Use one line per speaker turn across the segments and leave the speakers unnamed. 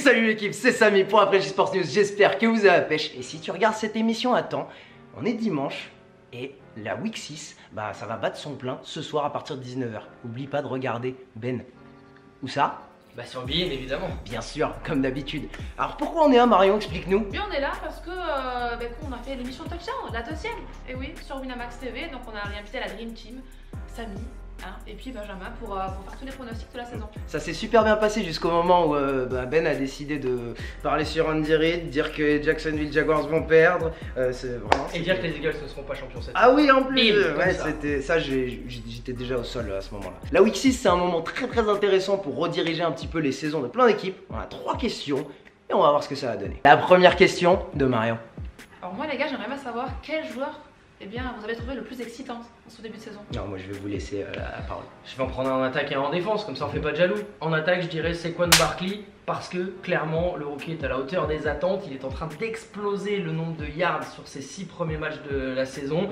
salut l'équipe, c'est Samy pour Après Sports News, j'espère que vous avez la pêche. Et si tu regardes cette émission à temps, on est dimanche et la Week 6, ça va battre son plein ce soir à partir de 19h. N'oublie pas de regarder Ben. Où ça?
Sur BeIN évidemment.
Bien sûr, comme d'habitude. Alors pourquoi on est là Marion, explique-nous.
Bien on est là parce que on a fait l'émission Touchdown, la deuxième. Et oui, sur Winamax TV, donc on a réinvité la Dream Team, Samy. Et puis Benjamin pour faire tous les pronostics de la saison.
Ça s'est super bien passé jusqu'au moment où Ben a décidé de parler sur Andy Reid, dire que les Jacksonville Jaguars vont perdre.
Et dire que les Eagles ne seront pas champions cette
Ah oui, en plus.
Ouais,
c'était ça, j'étais déjà au sol à ce moment-là. La Week 6, c'est un moment très intéressant pour rediriger un petit peu les saisons de plein d'équipes. On a 3 questions et on va voir ce que ça va donner. La première question de Marion.
Alors moi les gars, j'aimerais bien savoir quel joueur vous avez trouvé le plus excitant en ce début de saison.
Non, moi je vais vous laisser la parole.
Je vais en prendre un en attaque et un en défense, comme ça on fait pas de jaloux. En attaque, je dirais Saquon Barkley, parce que clairement le rookie est à la hauteur des attentes. Il est en train d'exploser le nombre de yards sur ses 6 premiers matchs de la saison.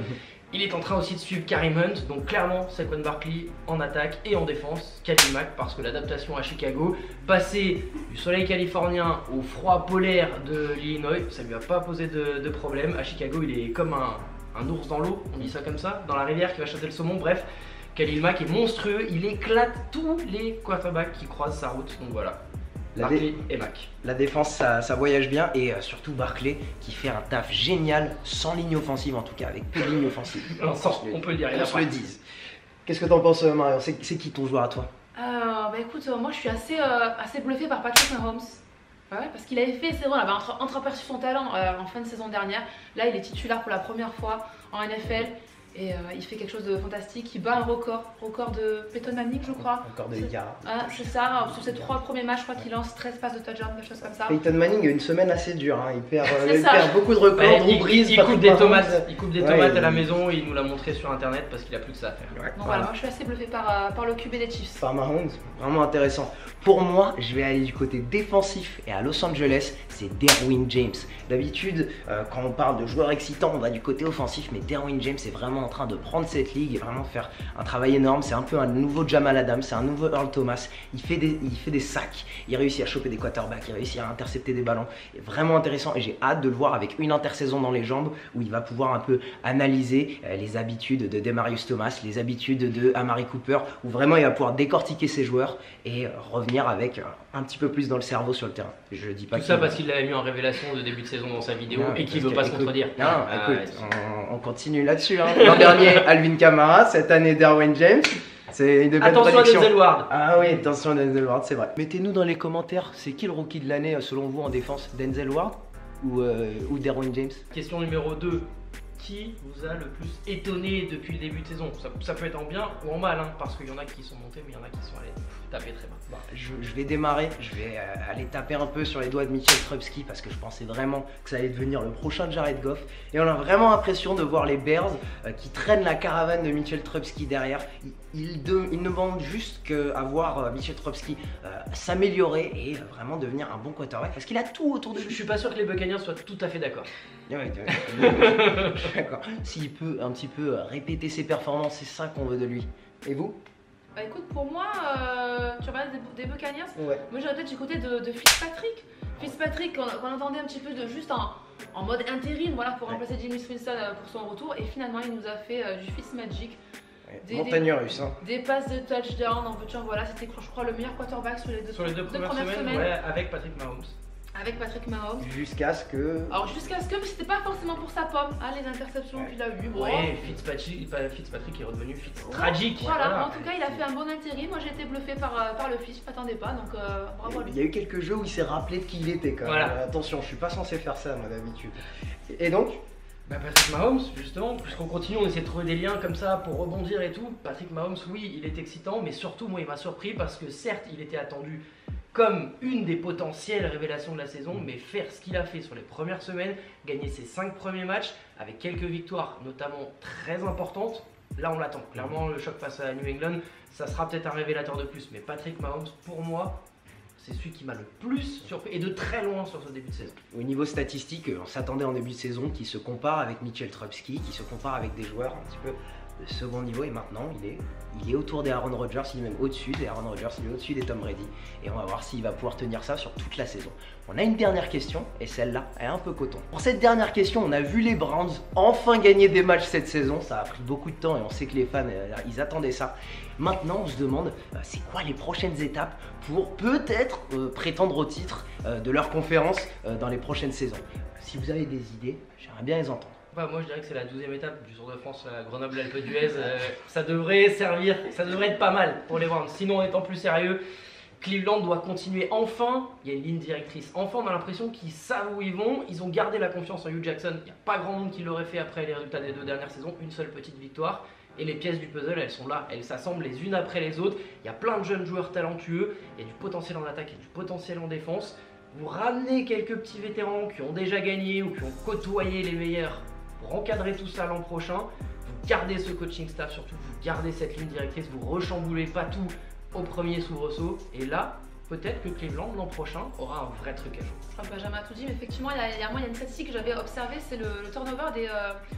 Il est en train aussi de suivre Kareem Hunt, donc clairement Saquon Barkley en attaque et en défense. Khalil Mack, parce que l'adaptation à Chicago, passer du soleil californien au froid polaire de l'Illinois, ça lui a pas posé de problème. À Chicago, il est comme un ours dans l'eau, on dit ça comme ça, dans la rivière qui va chasser le saumon. Bref, Khalil Mack est monstrueux, il éclate tous les quarterbacks qui croisent sa route, donc voilà. Barkley et Mack.
La défense, ça voyage bien et surtout Barkley qui fait un taf génial sans ligne offensive, en tout cas avec peu de ligne offensive.
On peut le dire,
on se le dise. Qu'est-ce que t'en penses Marion? C'est qui ton joueur à toi?
Écoute, moi je suis assez bluffé par Patrick Mahomes. Ouais, parce qu'il avait fait, c'est vrai, il avait entreaperçu son talent en fin de saison dernière. Là, il est titulaire pour la première fois en NFL et il fait quelque chose de fantastique. Il bat un record de Peyton Manning, je crois.
Record de yards.
C'est ça, sur ses 3 premiers matchs, je crois qu'il lance 13 passes de touchdown, des choses comme ça.
Peyton Manning a une semaine assez dure, hein. Il perd beaucoup de records.
Il coupe des tomates, à la maison, il nous l'a montré sur internet parce qu'il a plus que ça à faire.
Donc voilà, moi je suis assez bluffé par le QB des Chiefs.
Par Mahomes, vraiment intéressant. Pour moi, je vais aller du côté défensif et à Los Angeles, c'est Derwin James. D'habitude, quand on parle de joueurs excitants, on va du côté offensif, mais Derwin James est vraiment en train de prendre cette ligue et vraiment faire un travail énorme. C'est un peu un nouveau Jamal Adams, c'est un nouveau Earl Thomas. Il fait des sacs, il réussit à choper des quarterbacks, il réussit à intercepter des ballons. C'est vraiment intéressant et j'ai hâte de le voir avec une intersaison dans les jambes où il va pouvoir un peu analyser les habitudes de Demaryius Thomas, les habitudes de Amari Cooper, où vraiment il va pouvoir décortiquer ses joueurs et revenir avec un petit peu plus dans le cerveau sur le terrain. Je dis pas
tout ça parce qu'il l'avait mis en révélation de début de saison dans sa vidéo et qu'il veut pas se contredire.
Non, écoute, on continue là-dessus. L'an dernier, Alvin Kamara, cette année, Derwin James. C'est une de belles
attention
prédictions.
À Denzel Ward.
Ah oui, attention à Denzel Ward, c'est vrai. Mettez-nous dans les commentaires, c'est qui le rookie de l'année selon vous en défense? Denzel Ward ou Derwin James?
Question numéro 2. Qui vous a le plus étonné depuis le début de saison? Ça peut être en bien ou en mal, parce qu'il y en a qui sont montés, mais il y en a qui sont allés taper très bas.
Je vais démarrer, je vais aller taper un peu sur les doigts de Mitchell Trubisky parce que je pensais vraiment que ça allait devenir le prochain Jared Goff. Et on a vraiment l'impression de voir les Bears qui traînent la caravane de Mitchell Trubisky derrière. Ils ne demandent juste qu'à voir Mitchell Trubisky s'améliorer et vraiment devenir un bon quarterback parce qu'il a tout autour de lui.
Je suis pas sûr que les Buccaneers soient tout à fait d'accord.
D'accord. S'il peut un petit peu répéter ses performances, c'est ça qu'on veut de lui. Et vous?
Écoute, pour moi, tu regardes des Buccaneers,
ouais.
Moi j'aurais peut-être du côté de Fitzpatrick. Fitzpatrick, qu'on entendait un petit peu juste en mode intérim, voilà, pour remplacer Jameis Winston pour son retour. Et finalement, il nous a fait du Fitzmagic.
Montagne russe.
Des passes de touchdown, en voiture, voilà, c'était je crois le meilleur quarterback sur les deux premières semaines.
Ouais, avec Patrick Mahomes.
Avec Patrick Mahomes.
Jusqu'à ce que.
Alors jusqu'à ce que, mais c'était pas forcément pour sa pomme, les interceptions qu'il a eues.
Ouais, Fitzpatrick est redevenu tragique.
Voilà, en tout cas il a fait un bon intérim. Moi j'ai été bluffé par le fils, je m'attendais pas, donc bravo à lui.
Il y a eu quelques jeux où il s'est rappelé de qui il était quand même.
Voilà.
Attention, je suis pas censé faire ça moi d'habitude. Et donc
Patrick Mahomes, justement, puisqu'on continue, on essaie de trouver des liens comme ça pour rebondir et tout. Patrick Mahomes, oui, il est excitant, mais surtout, moi, il m'a surpris parce que certes, il était attendu comme une des potentielles révélations de la saison, mais faire ce qu'il a fait sur les premières semaines, gagner ses 5 premiers matchs avec quelques victoires, notamment très importantes, là on l'attend. Clairement, le choc face à New England, ça sera peut-être un révélateur de plus, mais Patrick Mahomes, pour moi, c'est celui qui m'a le plus surpris et de très loin sur ce début de saison.
Au niveau statistique, on s'attendait en début de saison qu'il se compare avec Mitchell Trubisky, qu'il se compare avec des joueurs un petit peu de second niveau et maintenant il est autour des Aaron Rodgers, il est même au-dessus des Aaron Rodgers, il est au-dessus des Tom Brady et on va voir s'il va pouvoir tenir ça sur toute la saison. On a une dernière question et celle-là est un peu coton. Pour cette dernière question, on a vu les Browns enfin gagner des matchs cette saison, ça a pris beaucoup de temps et on sait que les fans ils attendaient ça. Maintenant on se demande c'est quoi les prochaines étapes pour peut-être prétendre au titre de leur conférence dans les prochaines saisons. Si vous avez des idées, j'aimerais bien les entendre.
Moi je dirais que c'est la 12e étape du Tour de France Grenoble-Alpes d'Huez. Ça devrait servir, ça devrait être pas mal pour les Browns. Sinon, étant plus sérieux, Cleveland doit continuer. Enfin, il y a une ligne directrice. Enfin, on a l'impression qu'ils savent où ils vont. Ils ont gardé la confiance en Hugh Jackson. Il n'y a pas grand monde qui l'aurait fait après les résultats des 2 dernières saisons. Une seule petite victoire. Et les pièces du puzzle, elles sont là. Elles s'assemblent les unes après les autres. Il y a plein de jeunes joueurs talentueux. Il y a du potentiel en attaque et du potentiel en défense. Vous ramenez quelques petits vétérans qui ont déjà gagné ou qui ont côtoyé les meilleurs pour encadrer tout ça l'an prochain. Vous gardez ce coaching staff, surtout vous gardez cette ligne directrice, vous rechamboulez pas tout au premier soubresaut. Et là, peut-être que Cleveland l'an prochain aura un vrai truc à jouer.
Je crois que Benjamin a tout dit, mais effectivement, il y a une statistique que j'avais observée, c'est le turnover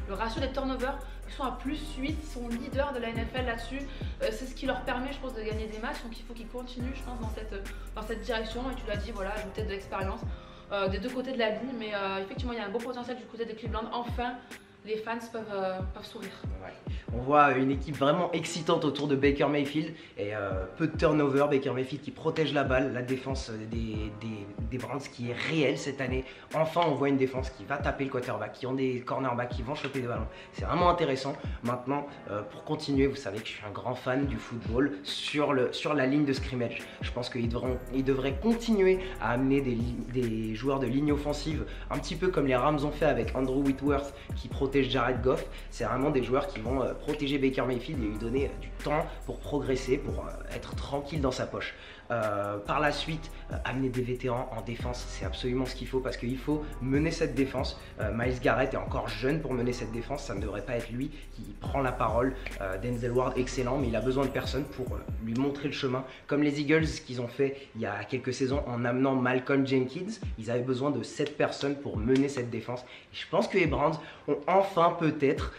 le ratio des turnovers. Ils sont à +8, ils sont leaders de la NFL là-dessus. C'est ce qui leur permet, je pense, de gagner des matchs. Donc il faut qu'ils continuent, je pense, dans cette direction. Et tu l'as dit, voilà, ajouter de l'expérience des deux côtés de la ligne. Mais effectivement, il y a un beau potentiel du côté de Cleveland. Enfin, les fans peuvent sourire.
Ouais. On voit une équipe vraiment excitante autour de Baker Mayfield et peu de turnover. Baker Mayfield qui protège la balle, la défense des Browns qui est réelle cette année. Enfin, on voit une défense qui va taper le quarterback, qui ont des cornerbacks qui vont choper des ballons. C'est vraiment intéressant. Maintenant, pour continuer, vous savez que je suis un grand fan du football sur la ligne de scrimmage. Je pense qu'ils devraient continuer à amener des joueurs de ligne offensive, un petit peu comme les Rams ont fait avec Andrew Whitworth qui protège Jared Goff. C'est vraiment des joueurs qui vont protéger Baker Mayfield et lui donner du temps pour progresser, pour être tranquille dans sa poche. Par la suite, amener des vétérans en défense, c'est absolument ce qu'il faut parce qu'il faut mener cette défense. Myles Garrett est encore jeune pour mener cette défense, ça ne devrait pas être lui qui prend la parole. Denzel Ward, excellent, mais il a besoin de personne pour lui montrer le chemin. Comme les Eagles qu'ils ont fait il y a quelques saisons en amenant Malcolm Jenkins, ils avaient besoin de 7 personnes pour mener cette défense. Et je pense que les Browns ont enfin peut-être,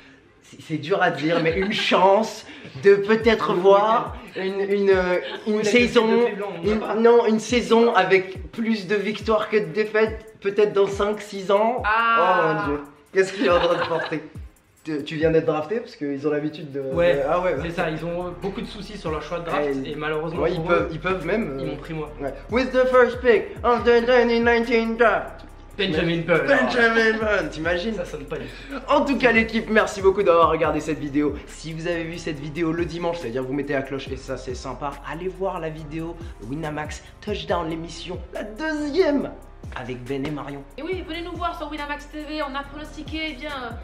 c'est dur à dire, mais une chance de peut-être voir une saison avec plus de victoires que de défaites, peut-être dans 5-6 ans. Oh mon Dieu, qu'est-ce qu'il est en train de porter? Tu viens d'être drafté parce qu'ils ont l'habitude de...
Ouais, c'est ça, ils ont beaucoup de soucis sur leur choix de draft et malheureusement
ils peuvent même...
Ils m'ont pris moi.
Ouais. With the first pick of the 2019 draft.
Benjamin Button.
Benjamin Button, t'imagines?
Ça sonne pas du tout.
En tout cas l'équipe, merci beaucoup d'avoir regardé cette vidéo. Si vous avez vu cette vidéo le dimanche, c'est-à-dire vous mettez la cloche et ça c'est sympa, allez voir la vidéo Winamax Touchdown, l'émission, la 2e avec Ben et Marion.
Et oui, venez nous voir sur Winamax TV, on a pronostiqué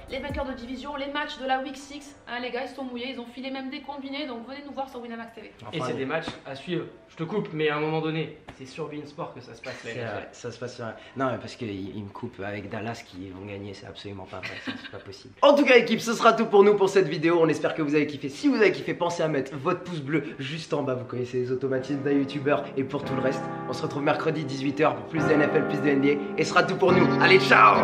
les vainqueurs de division, les matchs de la Week 6. Hein, les gars, ils sont mouillés, ils ont filé même des combinés, donc venez nous voir sur Winamax TV.
Et c'est des matchs à suivre. Je te coupe, mais à un moment donné, c'est sur beIN Sport que ça se passe.
Ça se passe sur... Non, mais parce qu'ils me coupent avec Dallas qui vont gagner, c'est absolument pas vrai, c'est pas possible. En tout cas, équipe, ce sera tout pour nous pour cette vidéo. On espère que vous avez kiffé. Si vous avez kiffé, pensez à mettre votre pouce bleu juste en bas. Vous connaissez les automatismes d'un youtubeur. Et pour tout le reste, on se retrouve mercredi 18h pour plus de NFL, plus de NBA. Et ce sera tout pour nous. Allez, ciao!